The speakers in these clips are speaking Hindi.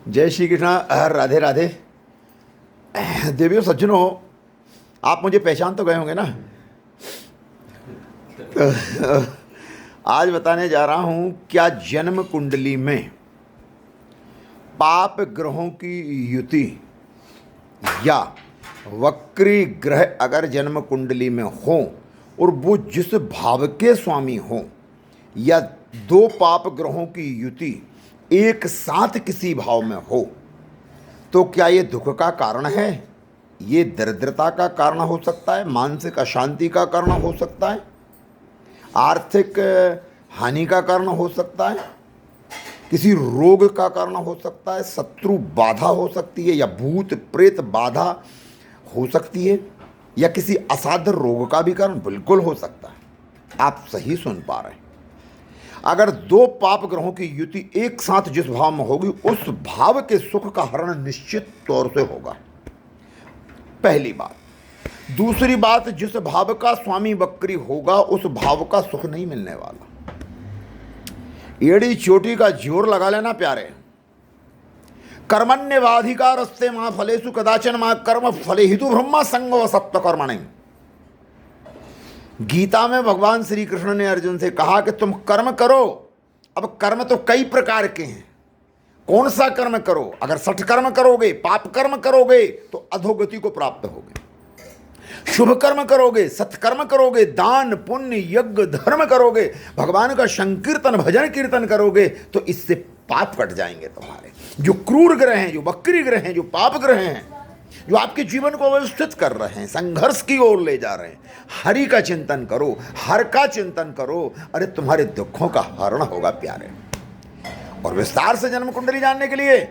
जय श्री कृष्णा। राधे राधे। देवियों सज्जनों, आप मुझे पहचान तो गए होंगे ना। आज बताने जा रहा हूं क्या जन्म कुंडली में पाप ग्रहों की युति या वक्री ग्रह अगर जन्म कुंडली में हो और वो जिस भाव के स्वामी हो, या दो पाप ग्रहों की युति एक साथ किसी भाव में हो, तो क्या ये दुख का कारण है? ये दरिद्रता का कारण हो सकता है, मानसिक अशांति का कारण हो सकता है, आर्थिक हानि का कारण हो सकता है, किसी रोग का कारण हो सकता है, शत्रु बाधा हो सकती है, या भूत प्रेत बाधा हो सकती है, या किसी असाध्य रोग का भी कारण बिल्कुल हो सकता है। आप सही सुन पा रहे हैं। अगर दो पाप ग्रहों की युति एक साथ जिस भाव में होगी, उस भाव के सुख का हरण निश्चित तौर से होगा, पहली बात। दूसरी बात, जिस भाव का स्वामी वक्री होगा उस भाव का सुख नहीं मिलने वाला। एड़ी चोटी का जोर लगा लेना प्यारे। कर्मण्यवाधिकारस्ते मां फलेषु कदाचन मां कर्म फले हितु ब्रह्मा संगो सत्व कर्मणि। गीता में भगवान श्री कृष्ण ने अर्जुन से कहा कि तुम कर्म करो। अब कर्म तो कई प्रकार के हैं, कौन सा कर्म करो? अगर सत्कर्म करोगे, पाप कर्म करोगे तो अधोगति को प्राप्त होगे। शुभ कर्म करोगे, सत्कर्म करोगे, दान पुण्य यज्ञ धर्म करोगे, भगवान का संकीर्तन भजन कीर्तन करोगे, तो इससे पाप कट जाएंगे तुम्हारे। जो क्रूर ग्रह हैं, जो वक्री ग्रह हैं, जो पाप ग्रह हैं, जो आपके जीवन को अव्यवस्थित कर रहे हैं, संघर्ष की ओर ले जा रहे हैं, हरि का चिंतन करो, हर का चिंतन करो। अरे तुम्हारे दुखों का हरण होगा प्यारे। और विस्तार से जन्म कुंडली जानने के लिए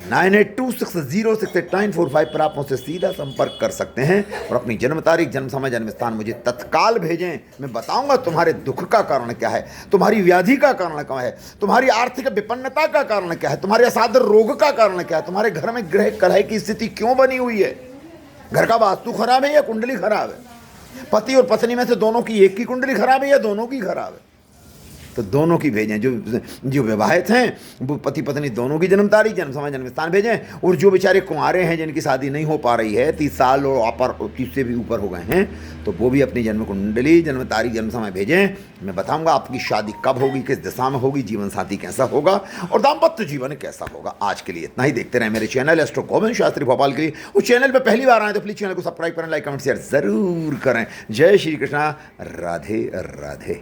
9826068945 पर आप मुझसे सीधा संपर्क कर सकते हैं और अपनी जन्म तारीख, जन्म समय, जन्म स्थान मुझे तत्काल भेजें। मैं बताऊंगा तुम्हारे दुख का कारण क्या है, तुम्हारी व्याधि का कारण क्या है, तुम्हारी आर्थिक विपन्नता का कारण क्या है, तुम्हारे असाध्य रोग का कारण क्या है, तुम्हारे घर में ग्रह कलह की स्थिति क्यों बनी हुई है, घर का वास्तु खराब है या कुंडली खराब है, पति और पत्नी में से दोनों की एक की कुंडली खराब है या दोनों की खराब है, तो दोनों की भेजें। जो विवाहित हैं वो पति पत्नी दोनों की जन्म तारीख, जन्म समय, जन्म स्थान भेजें। और जो बेचारे कुंवारे हैं, जिनकी शादी नहीं हो पा रही है, 30 साल और 30 से भी ऊपर हो गए हैं, तो वो भी अपनी जन्म कुंडली, जन्म तारीख, जन्म समय भेजें। मैं बताऊंगा आपकी शादी कब होगी, किस दिशा में होगी, जीवन साथी कैसा होगा और दाम्पत्य जीवन कैसा होगा। आज के लिए इतना ही। देखते रहे मेरे चैनल एस्ट्रो गोविंद शास्त्री भोपाल के लिए। उस चैनल पर पहली बार आए तो प्लीज चैनल को सब्सक्राइब करें, लाइक कमेंट शेयर जरूर करें। जय श्री कृष्णा। राधे राधे।